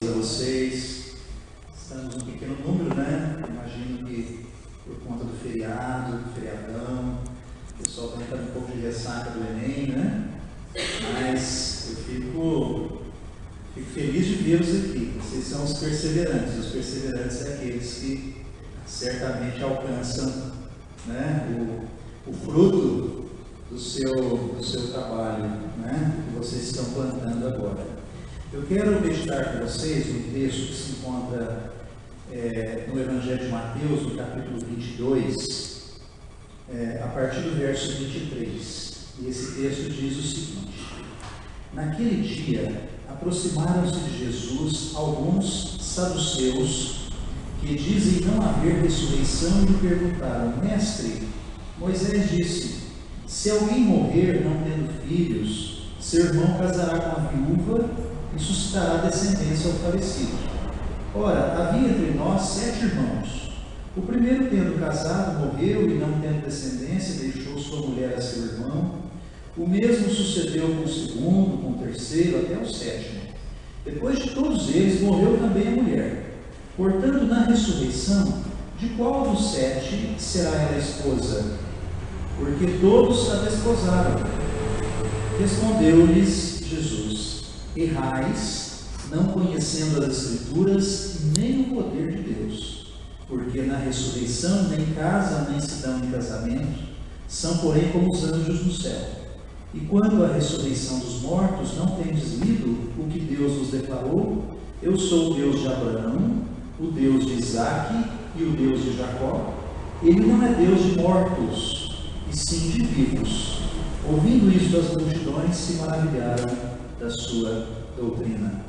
a vocês. Estamos um pequeno número, né? Imagino que por conta do feriado, do feriadão, o pessoal também está um pouco de ressaca do Enem, né? Mas eu fico feliz de vê-los aqui. Vocês são os perseverantes. Os perseverantes são aqueles que certamente alcançam, né, o fruto do seu trabalho, né, que vocês estão plantando agora. Eu quero meditar com vocês um texto que se encontra no Evangelho de Mateus, no capítulo 22, a partir do verso 23. E esse texto diz o seguinte: naquele dia, aproximaram-se de Jesus alguns saduceus que dizem não haver ressurreição e lhe perguntaram: Mestre, Moisés disse, se alguém morrer não tendo filhos, seu irmão casará com a viúva e suscitará descendência ao falecido. Ora, havia entre nós 7 irmãos. O primeiro, tendo casado, morreu e não tendo descendência, deixou sua mulher a seu irmão. O mesmo sucedeu com o segundo, com o terceiro, até o 7º. Depois de todos eles, morreu também a mulher. Portanto, na ressurreição, de qual dos 7 será ela esposa? Porque todos a desposaram. Respondeu-lhes Jesus: errais, não conhecendo as Escrituras, nem o poder de Deus. Porque na ressurreição nem casam, nem se dão em casamento, são, porém, como os anjos no céu. E quando a ressurreição dos mortos, não tendes lido o que Deus nos declarou? Eu sou o Deus de Abraão, o Deus de Isaque e o Deus de Jacó. Ele não é Deus de mortos, e sim de vivos. Ouvindo isso, as multidões se maravilharam da sua doutrina.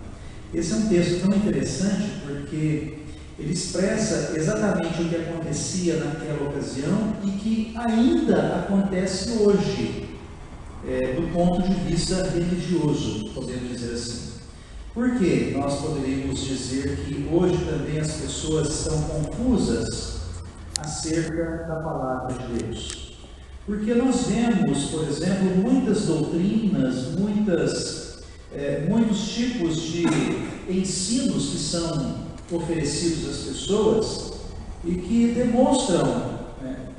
Esse é um texto tão interessante porque ele expressa exatamente o que acontecia naquela ocasião e que ainda acontece hoje, do ponto de vista religioso, podemos dizer assim. Por que nós poderíamos dizer que hoje também as pessoas estão confusas acerca da palavra de Deus? Porque nós vemos, por exemplo, muitas doutrinas, muitos tipos de ensinos que são oferecidos às pessoas e que demonstram,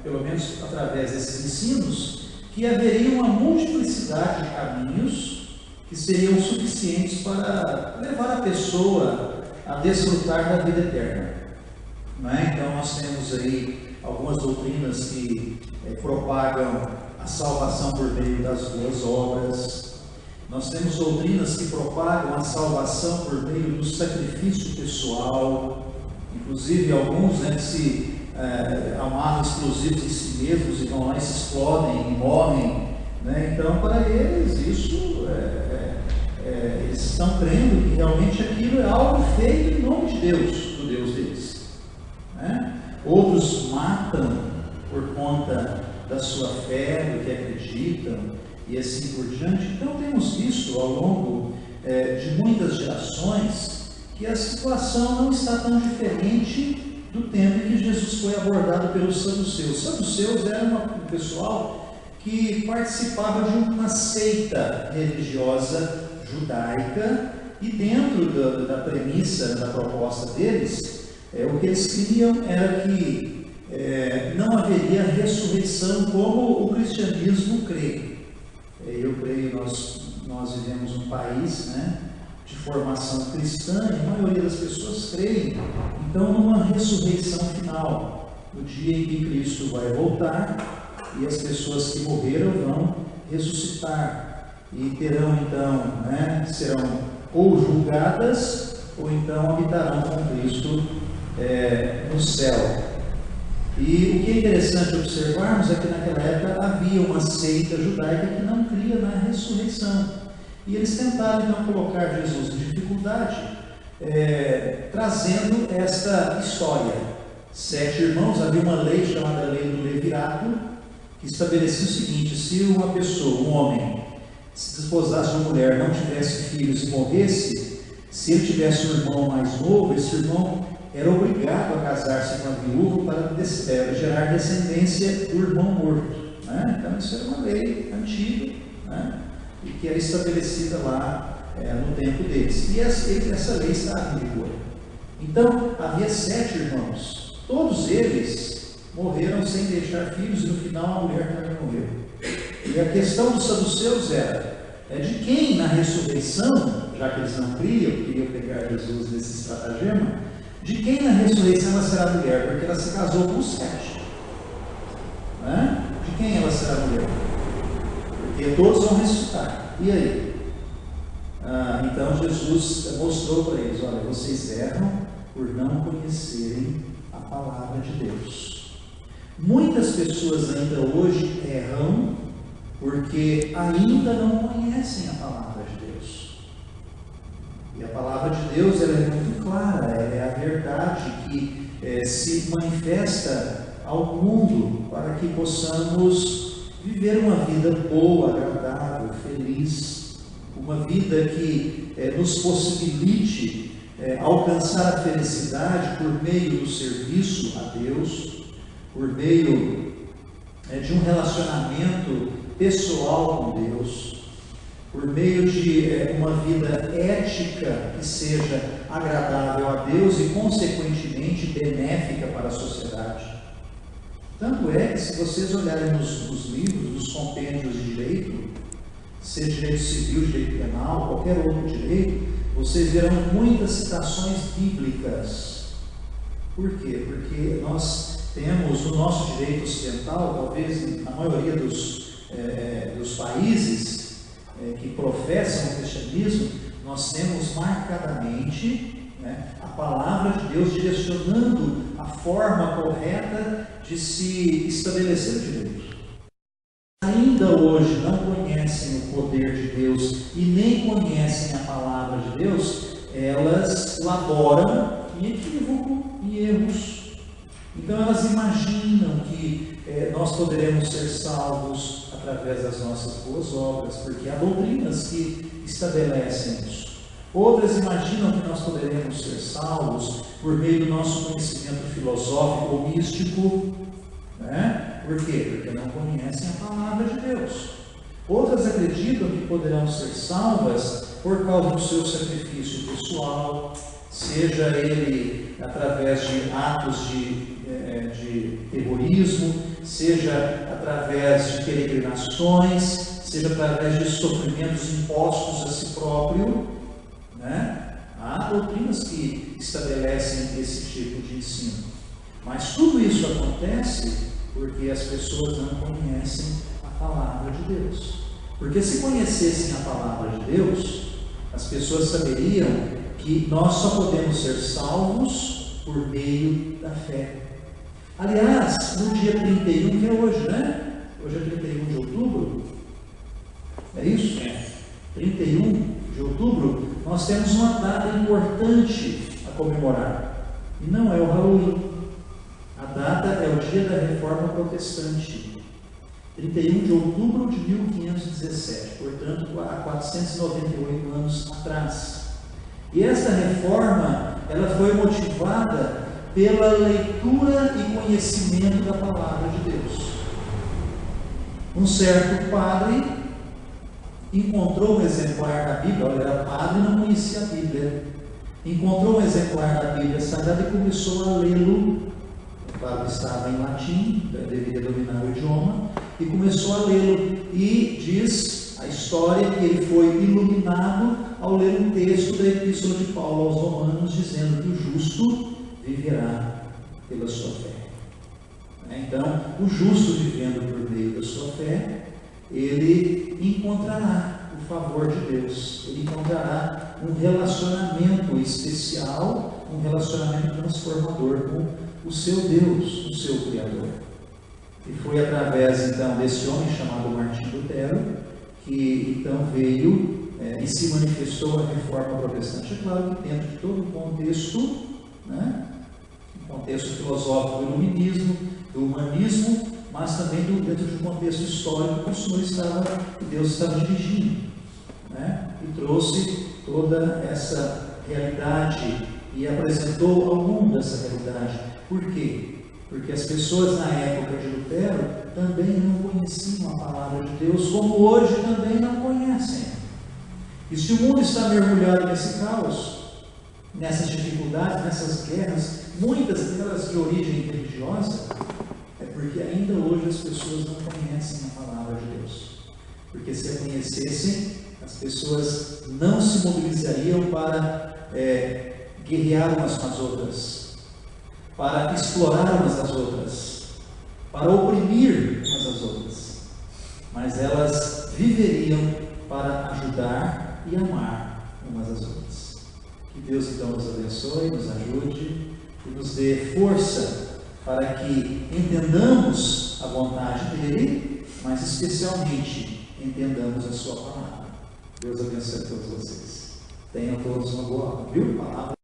pelo menos através desses ensinos, que haveria uma multiplicidade de caminhos que seriam suficientes para levar a pessoa a desfrutar da vida eterna. Não é? Então nós temos aí algumas doutrinas que propagam a salvação por meio das boas obras. Nós temos doutrinas que propagam a salvação por meio do sacrifício pessoal, inclusive alguns que se amarram explosivos em si mesmos e vão lá e se explodem e morrem, né? Então, para eles, isso eles estão crendo que realmente aquilo é algo feito em nome de Deus, do Deus deles, né? Outros matam por conta da sua fé, do que acreditam, e assim por diante. Então temos visto ao longo de muitas gerações que a situação não está tão diferente do tempo em que Jesus foi abordado pelos saduceus. Os saduceus eram um pessoal que participava de uma seita religiosa judaica, e dentro da premissa, da proposta deles, o que eles criam era que não haveria ressurreição como o cristianismo crê. Eu creio, nós vivemos um país, né, de formação cristã, e a maioria das pessoas creem, então, numa ressurreição final, no dia em que Cristo vai voltar, e as pessoas que morreram vão ressuscitar, e terão então, serão ou julgadas, ou então habitarão com Cristo no céu. E o que é interessante observarmos é que naquela época havia uma seita judaica que não cria na ressurreição. E eles tentaram então colocar Jesus em dificuldade, trazendo esta história. 7 irmãos, havia uma lei chamada Lei do Levirato, que estabelecia o seguinte: se uma pessoa, um homem, se desposasse de uma mulher, não tivesse filhos e morresse, se ele tivesse um irmão mais novo, esse irmão era obrigado a casar-se com a viúva para gerar descendência do irmão morto, né? Então isso era uma lei antiga, né? E que era estabelecida lá no tempo deles. E essa lei estava em vigor. Então, havia 7 irmãos. Todos eles morreram sem deixar filhos, e no final a mulher também morreu. E a questão dos saduceus era de quem na ressurreição, já que eles não queriam pegar Jesus nesse estratagema, de quem na ressurreição ela será mulher, porque ela se casou com os 7. De quem ela será mulher? Porque todos vão ressuscitar. E aí? Então Jesus mostrou para eles: olha, vocês erram por não conhecerem a palavra de Deus. Muitas pessoas ainda hoje erram porque ainda não conhecem a palavra de Deus. E a palavra de Deus, ela é muito clara, ela é a verdade que se manifesta ao mundo para que possamos viver uma vida boa, agradável, feliz, uma vida que nos possibilite alcançar a felicidade por meio do serviço a Deus, por meio de um relacionamento pessoal com Deus, por meio de uma vida ética que seja agradável a Deus e, consequentemente, benéfica para a sociedade. Tanto é que, se vocês olharem nos livros, nos compêndios de direito, seja direito civil, direito penal, qualquer outro direito, vocês verão muitas citações bíblicas. Por quê? Porque nós temos no nosso direito ocidental, talvez na maioria dos países que professam o cristianismo, nós temos marcadamente a palavra de Deus direcionando a forma correta de se estabelecer o direito. Ainda hoje não conhecem o poder de Deus e nem conhecem a palavra de Deus, elas laboram em equívoco e erros. Então elas imaginam que nós poderemos ser salvos através das nossas boas obras, porque há doutrinas que estabelecem isso. Outras imaginam que nós poderemos ser salvos por meio do nosso conhecimento filosófico ou místico. Por quê? Porque não conhecem a palavra de Deus. Outras acreditam que poderão ser salvas por causa do seu sacrifício pessoal, seja ele através de atos de terrorismo, seja através de peregrinações, seja através de sofrimentos impostos a si próprio. Há doutrinas que estabelecem esse tipo de ensino. Mas tudo isso acontece porque as pessoas não conhecem a palavra de Deus. Porque se conhecessem a palavra de Deus, as pessoas saberiam que nós só podemos ser salvos por meio da fé. Aliás, no dia 31, que é hoje, Hoje é 31 de outubro. É isso? 31 de outubro, nós temos uma data importante a comemorar. E não é o Halloween. A data é o dia da Reforma Protestante. 31 de outubro de 1517, portanto, há 498 anos atrás. E esta reforma, ela foi motivada pela leitura e conhecimento da palavra de Deus. Um certo padre encontrou um exemplar da Bíblia, ele era padre e não conhecia a Bíblia. Encontrou um exemplar da Bíblia Sagrada e começou a lê-lo. Claro que estava em latim, deveria dominar o idioma, e começou a lê-lo. E diz a história que ele foi iluminado ao ler um texto da Epístola de Paulo aos Romanos, dizendo que o justo viverá pela sua fé. Então, o justo vivendo por meio da sua fé, ele encontrará o favor de Deus, ele encontrará um relacionamento especial, um relacionamento transformador com o seu Deus, o seu Criador. E foi através então desse homem chamado Martinho Lutero que então veio e se manifestou a Reforma Protestante. É claro que dentro de todo o contexto, o contexto filosófico do iluminismo, do humanismo, mas também dentro de um contexto histórico que o Senhor que Deus estava dirigindo, e trouxe toda essa realidade e apresentou ao mundo essa realidade. Por quê? Porque as pessoas na época de Lutero também não conheciam a palavra de Deus, como hoje também não conhecem. E se o mundo está mergulhado nesse caos, nessas dificuldades, nessas guerras, muitas delas de origem religiosa, é porque ainda hoje as pessoas não conhecem a palavra de Deus. Porque se a conhecessem, as pessoas não se mobilizariam para guerrear umas com as outras, para explorar umas às outras, para oprimir umas às outras, mas elas viveriam para ajudar e amar umas às outras. Que Deus então nos abençoe, nos ajude e nos dê força para que entendamos a vontade dele, mas especialmente entendamos a sua palavra. Deus abençoe a todos vocês. Tenham todos uma boa aula, viu? Palavra.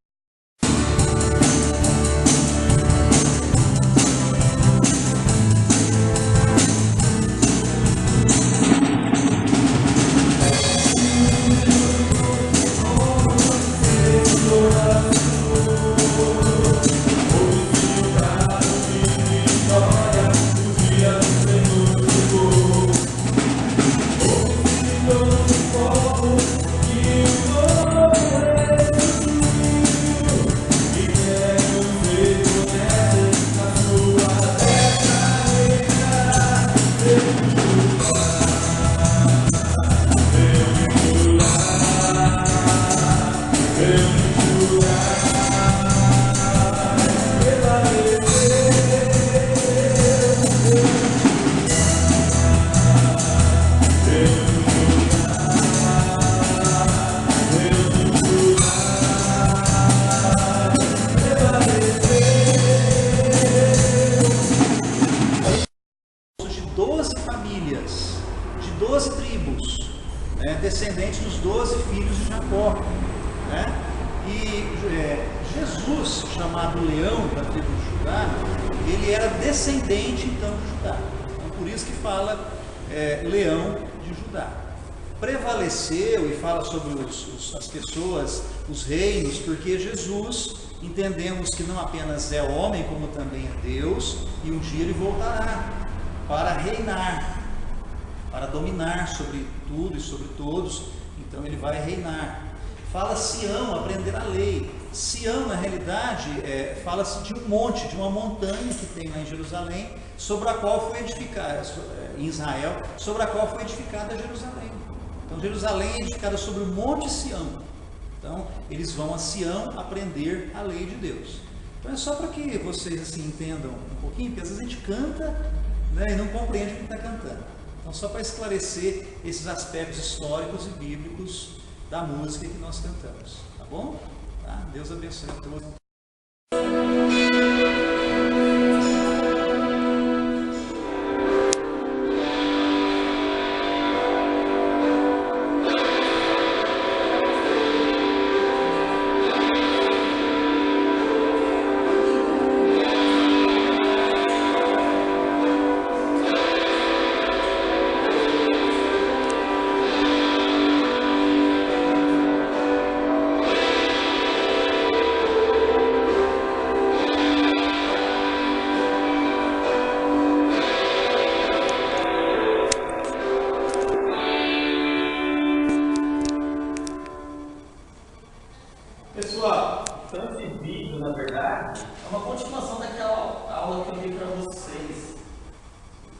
Descendentes dos 12 filhos de Jacó, né? E Jesus, chamado Leão da tribo de Judá, ele era descendente então de Judá. Então, por isso que fala Leão de Judá. Prevaleceu e fala sobre as pessoas, os reinos, porque Jesus, entendemos que não apenas é homem, como também é Deus, e um dia ele voltará para reinar, para dominar sobre tudo e sobre todos. Então ele vai reinar. Fala Sião, aprender a lei. Sião, na realidade, fala-se de um monte, de uma montanha que tem lá em Jerusalém, sobre a qual foi edificada, em Israel, sobre a qual foi edificada Jerusalém. Então Jerusalém é edificada sobre o monte Sião. Então eles vão a Sião aprender a lei de Deus. Então é só para que vocês assim entendam um pouquinho, porque às vezes a gente canta, né, e não compreende o que está cantando. Então, só para esclarecer esses aspectos históricos e bíblicos da música que nós cantamos, tá bom? Tá? Deus abençoe a todos. Pessoal, então esse vídeo, na verdade, é uma continuação daquela aula que eu dei para vocês,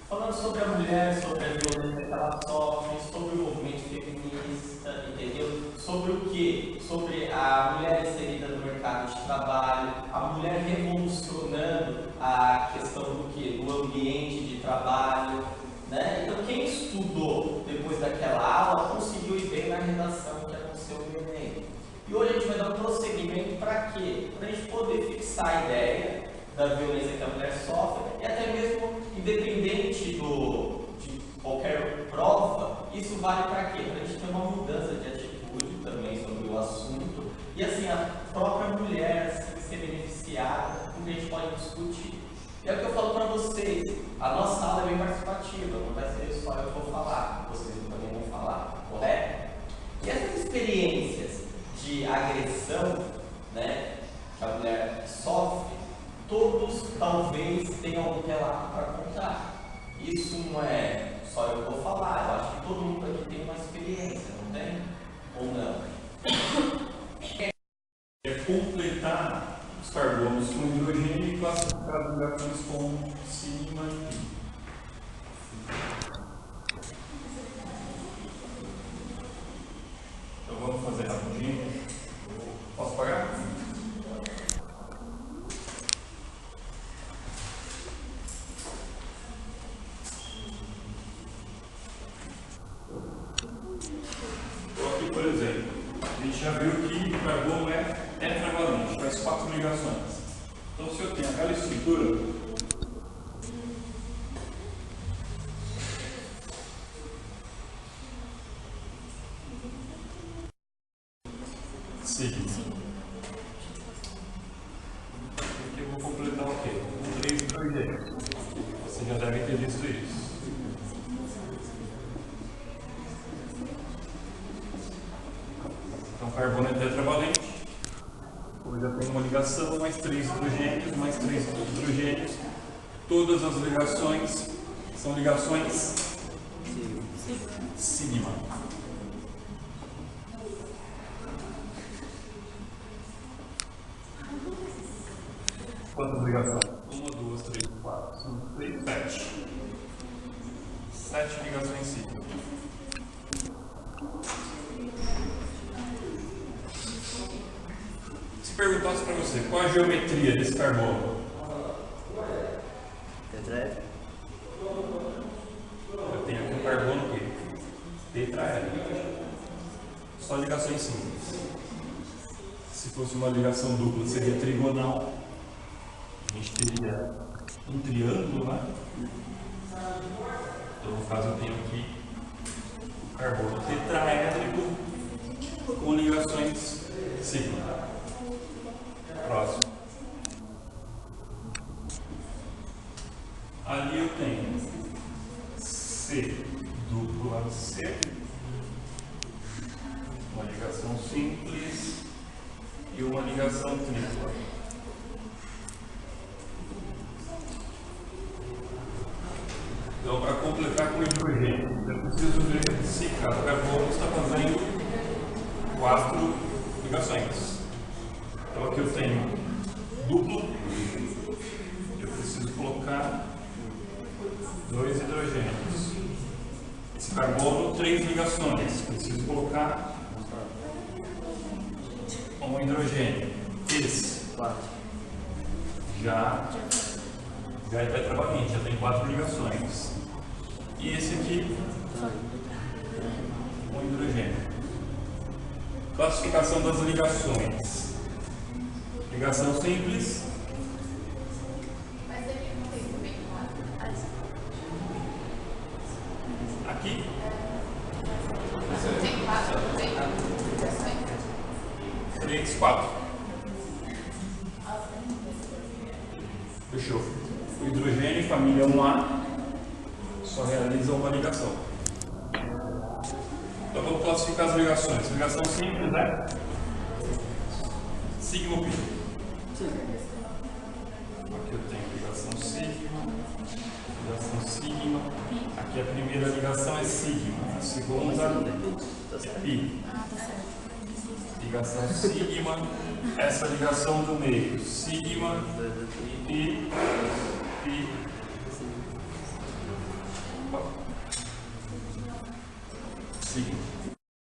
falando sobre a mulher, sobre a violência que ela sofre, sobre o movimento feminista, entendeu? Sobre o quê? Sobre a mulher inserida no mercado de trabalho, a mulher revolucionando a questão do quê? Do ambiente de trabalho, né? Então quem estudou depois daquela aula conseguiu ir bem na redação que aconteceu no Enem. E hoje a gente vai dar um prosseguimento para quê? Para a gente poder fixar a ideia da violência que a mulher sofre e até mesmo independente de qualquer prova, isso vale para quê? Para a gente ter uma mudança de atitude também sobre o assunto e assim a própria mulher assim, ser beneficiada, o que a gente pode discutir. E é o que eu falo para vocês, a nossa aula é bem participativa, não vai ser só eu que vou falar, vocês também vão falar, correto? E essas experiências de agressão, né, que a mulher sofre, todos talvez tenham algum relato para contar. Isso não é só eu que vou falar, eu acho que todo mundo aqui tem uma experiência, não tem? Ou não? É completar os carbonos com hidrogênio e classificar as ligações com sigma e pi. Então vamos fazer rapidinho. Posso pagar? Então aqui, por exemplo, a gente já viu que o carbono é tetravalente, faz 4 ligações. Então se eu tenho aquela estrutura, sigma. Aqui eu vou completar o quê? Com 3 hidrogênios. Você já deve ter visto isso. Então carbono é tetravalente. Eu já tenho uma ligação, mais 3 hidrogênios, mais 3 hidrogênios. Todas as ligações são ligações sigma. Quantas ligações? 1, 2, 3, 4, 5, 6, 7. 7 ligações sigma. Se perguntasse para você, qual a geometria desse carbono? Tetraédrico. Eu tenho aqui um carbono que tetraédrico. Só ligações simples. Se fosse uma ligação dupla, seria trigonal. A gente teria um triângulo lá. Então, no caso, eu tenho aqui o carbono tetraédrico com ligações sigma. Próximo. Ali eu tenho C dupla C, uma ligação simples e uma ligação tripla. Então, para completar com o hidrogênio, eu preciso ver se cada carbono está fazendo 4 ligações. Então, aqui eu tenho duplo, eu preciso colocar 2 hidrogênios. Esse carbono, 3 ligações, preciso colocar 1 hidrogênio. Esse já é tetravalente, já tem 4 ligações. E esse aqui, 1 hidrogênio. Classificação das ligações. Ligação simples. Aqui. Três, 4. Fechou. O hidrogênio, família 1A, só realiza uma ligação. Então vamos classificar as ligações. Ligação simples é sigma pi. Aqui eu tenho ligação sigma. Aqui a primeira ligação é sigma, a segunda é pi. Ligação sigma, essa ligação do meio, sigma, pi, pi.